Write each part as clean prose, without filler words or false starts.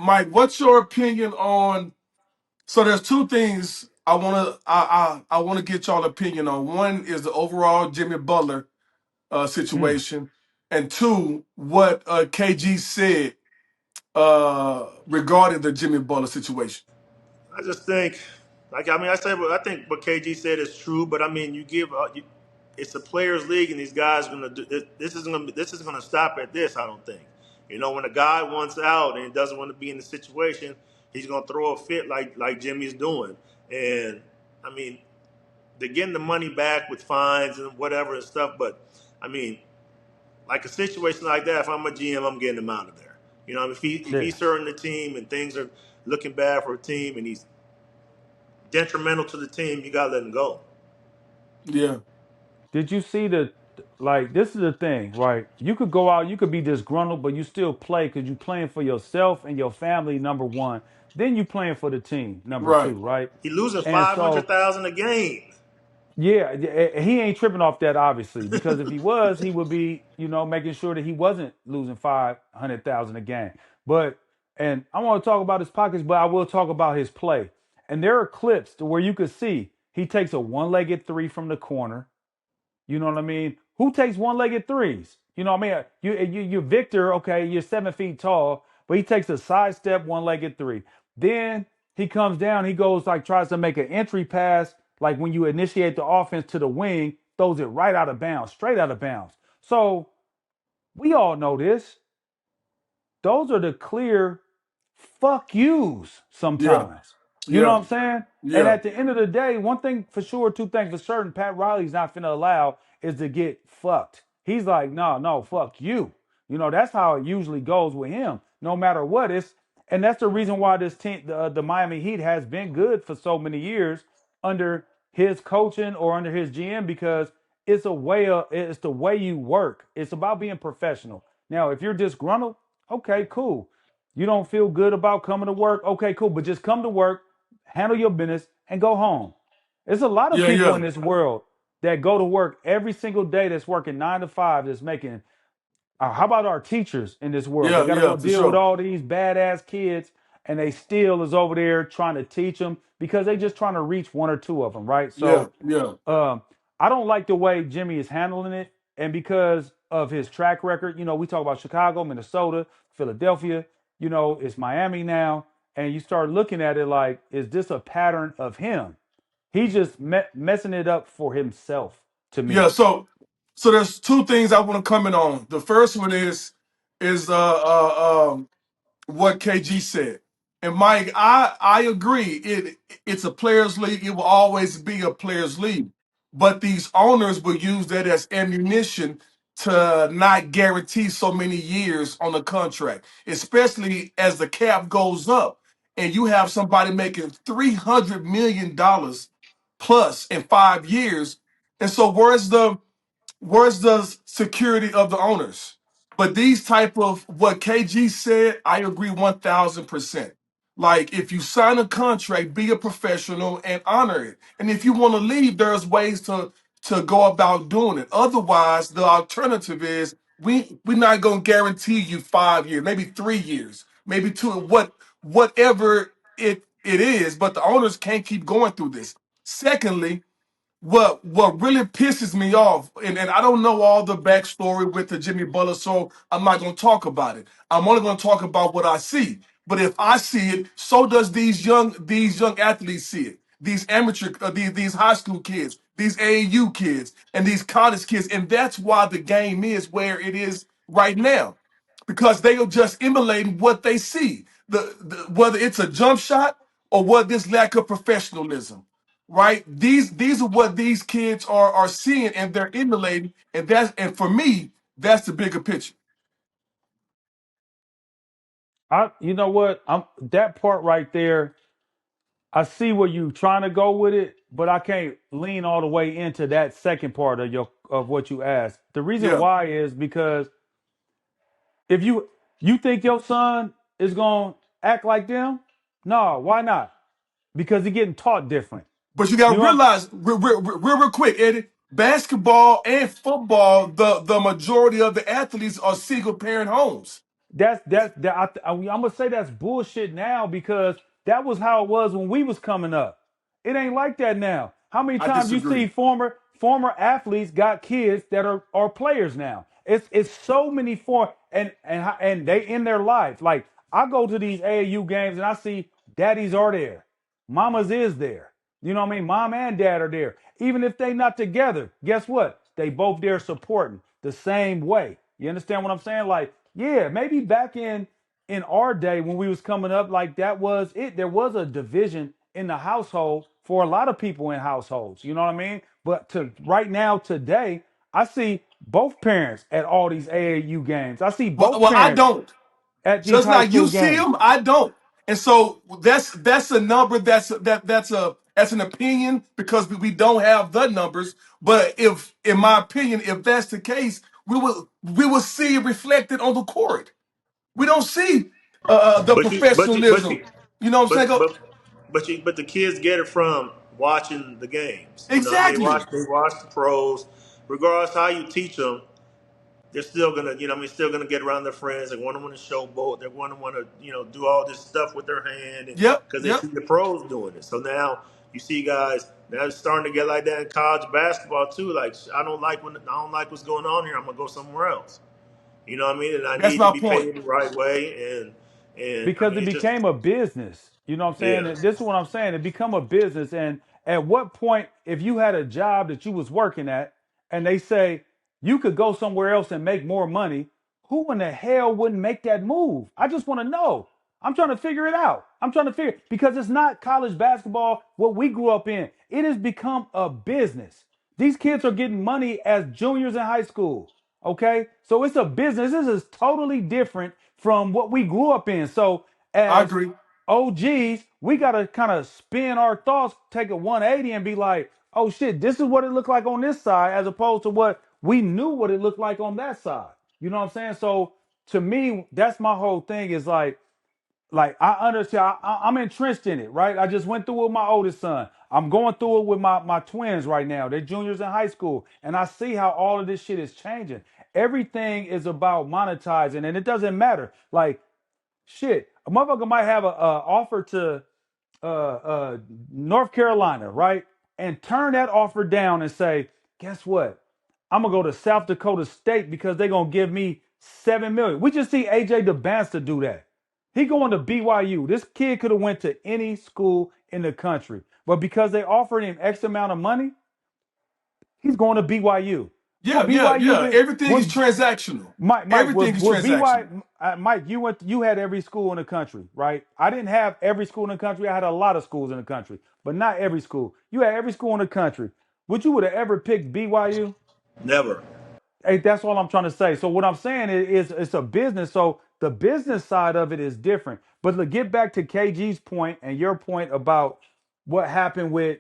Mike, what's your opinion on? So there's two things I want to get y'all opinion on. One is the overall Jimmy Butler Mm. situation, and two, what KG said regarding the Jimmy Butler situation. I just think, like I mean, I think what KG said is true, but I mean, it's a players' league, and these guys are gonna do this isn't gonna stop at this. I don't think. When a guy wants out and doesn't want to be in the situation, he's gonna throw a fit like Jimmy's doing. And I mean, they're getting the money back with fines and whatever and stuff, but I mean, like a situation like that, if I'm a GM, I'm getting him out of there. If Yeah. he's hurting the team and things are looking bad for a team, and he's detrimental to the team, you gotta let him go. Yeah, Did you see the like? This is the thing, right? You could go out, you could be disgruntled, but you still play because you playing for yourself and your family. Number one, then you playing for the team. Number two, right. right? He losing And 500,000 a game. yeah, he ain't tripping off that obviously because if he was, he would be, making sure that he wasn't losing 500,000 a game. But and I want to talk about his pockets, but I will talk about his play. And there are clips to where you could see he takes a one-legged three from the corner. You know what I mean? Who takes one-legged threes? You know what I mean? You're Victor, okay, you're 7 feet tall, but he takes a sidestep one-legged three. Then he comes down, he goes like tries to make an entry pass, like when you initiate the offense to the wing, throws it right out of bounds, straight out of bounds. So we all know this. Those are the clear fuck yous Yeah, sometimes. You know yeah, what I'm saying? And yeah, at the end of the day, one thing for sure, two things for certain, Pat Riley's not finna allow is to get fucked. He's like, no, no, fuck you. That's how it usually goes with him, no matter what. And that's the reason why this team, the Miami Heat, has been good for so many years under his coaching or under his GM because it's the way you work. It's about being professional. Now, if you're disgruntled, okay, cool. You don't feel good about coming to work? Okay, cool. But just come to work, handle your business, and go home. There's a lot of yeah, people yeah, in this world that go to work every single day that's working 9 to 5, that's making. How about our teachers in this world? They yeah, got to yeah, go for deal with sure. all these badass kids, and they still is over there trying to teach them because they just trying to reach one or two of them, right? Yeah, So yeah, um, I don't like the way Jimmy is handling it, and because of his track record, we talk about Chicago, Minnesota, Philadelphia. It's Miami now, and you start looking at it like, is this a pattern of him? He's just messing it up for himself, to yeah. me. So there's two things I want to comment on. The first one is what KG said. And Mike, I agree. It's a players' league. It will always be a players' league. But these owners will use that as ammunition to not guarantee so many years on the contract, especially as the cap goes up and you have somebody making $300 million plus in 5 years. And so where's the security of the owners? But these type of what KG said, I agree 1,000%. Like if you sign a contract, be a professional and honor it. And if you want to leave, there's ways to go about doing it. Otherwise, the alternative is we're not gonna guarantee you 5 years, maybe 3 years, maybe two, whatever it is. But the owners can't keep going through this. Secondly, what really pisses me off, and I don't know all the backstory with the Jimmy Butler, so I'm not gonna talk about it. I'm only gonna talk about what I see. But if I see it, so does these young athletes see it. These amateur, these high school kids, these AAU kids, and these college kids, and that's why the game is where it is right now, because they are just emulating what they see. Whether it's a jump shot or what this lack of professionalism, right? These are what these kids are seeing and they're emulating, and for me, that's the bigger picture. You know what? That part right there. I see where you trying to go with it, but I can't lean all the way into that second part of what you asked. The reason Yeah, why is because if you think your son is gonna act like them, no, why not? Because he's getting taught different. but you You got to know, realize real quick, Eddie. Basketball and football, the majority of the athletes are single parent homes. I'm gonna say that's bullshit now because that was how it was when we was coming up. It ain't like that now. How many I times you see disagree. former athletes got kids that are players now? It's so many and they in their life. Like I go to these AAU games and I see daddies are there, mamas is there. You know what I mean? Mom and dad are there. Even if they not together, guess what? They both there supporting the same way. You understand what I'm saying? Like, yeah, maybe back in our day when we was coming up, like that was it. There was a division in the household for a lot of people in households. You know what I mean? But to right now, today, I see both parents at all these AAU games. I see both Well, I parents don't. at these Just high like you school see games them, I don't. And so that's a number that's an opinion because we don't have the numbers. But if, in my opinion, if that's the case, we will see it reflected on the court. We don't see the But you, but you, but professionalism. you, You know what I'm saying? but but but the kids get it from watching the games. You know, what I mean, Exactly. they watch the pros. Regardless how you teach them, they're still gonna, you know, what I mean, still gonna get around their friends. They want to showboat. They want to, you know, do all this stuff with their hand, Yep. because they Yep. see the pros doing it. So now you see guys now it's starting to get like that in college basketball too. Like I don't like what's going on here. I'm gonna go somewhere else. You know what I mean? And I That's need to my be point. paid the right way. And I because mean, it it's just became a business. You know what I'm saying? yeah. And this is what I'm saying. It become a business. And at what point, if you had a job that you was working at, and they say you could go somewhere else and make more money, who in the hell wouldn't make that move? I just want to know. I'm trying to figure it out. I'm trying to figure because it's not college basketball what we grew up in. It has become a business. These kids are getting money as juniors in high school. Okay, so it's a business. This is totally different from what we grew up in. So I as agree. OGs, we gotta kind of spin our thoughts, take a 180, and be like, "Oh shit, this is what it looked like on this side," as opposed to what we knew what it looked like on that side. You know what I'm saying? So to me, that's my whole thing. Is like I understand. I'm entrenched in it, right? I just went through it with my oldest son. I'm going through it with my twins right now. They're juniors in high school, and I see how all of this shit is changing. Everything is about monetizing, and it doesn't matter. Like shit, a motherfucker might have a offer to North Carolina, right? And turn that offer down and say, guess what? I'm gonna go to South Dakota State because they're gonna give me 7 million. We just see AJ DeBanster do that. He going to BYU. This kid could have went to any school in the country, but because they offered him X amount of money, he's going to BYU. Well, Yeah. Yeah. BYU Yeah. been Everything is what transactional. Mike was Everything is transactional. BYU. Mike, you had every school in the country, right? I didn't have every school in the country. I had a lot of schools in the country, but not every school. You had every school in the country. Would you would have ever picked BYU? Never. Hey, that's all I'm trying to say. So what I'm saying is it's a business. So the business side of it is different. But to get back to KG's point and your point about what happened with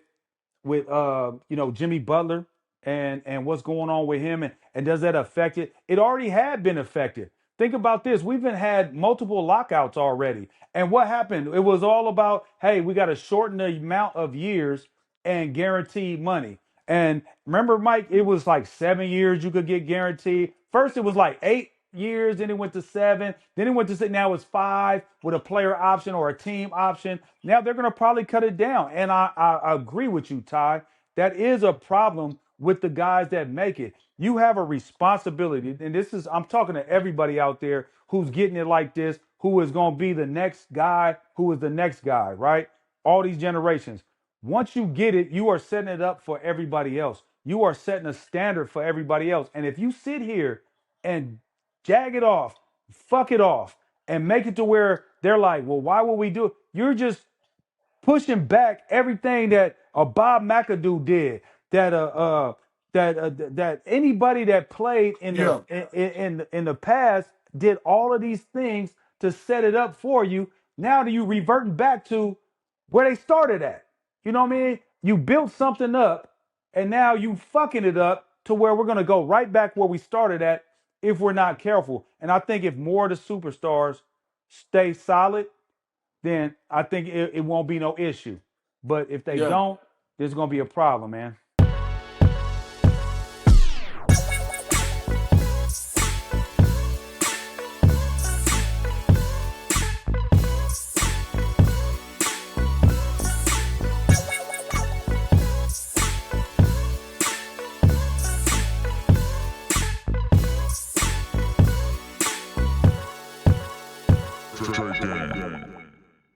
Jimmy Butler and what's going on with him and does that affect it? It already had been affected. Think about this. We've been had multiple lockouts already. And what happened? It was all about, hey, we got to shorten the amount of years and guaranteed money. And remember, Mike, it was like 7 years you could get guaranteed. First, it was like 8 years, then it went to 7, then it went to 6. Now it's 5 with a player option or a team option. Now they're going to probably cut it down. And I agree with you, Ty. That is a problem with the guys that make it. You have a responsibility. And this is, I'm talking to everybody out there who's getting it like this, who is going to be the next guy, who is the next guy, right? All these generations. Once you get it, you are setting it up for everybody else. You are setting a standard for everybody else. And if you sit here and jag it off, fuck it off, and make it to where they're like, well, why would we do it? You're just pushing back everything that Bob McAdoo did, that anybody that played in the Yeah. in the past did all of these things to set it up for you. Now do you reverting back to where they started at? You know what I mean? You built something up, and now you fucking it up to where we're gonna go right back where we started at if we're not careful. And I think if more of the superstars stay solid, then I think it won't be no issue. But if they Yeah. don't, there's gonna be a problem, man. Straight game.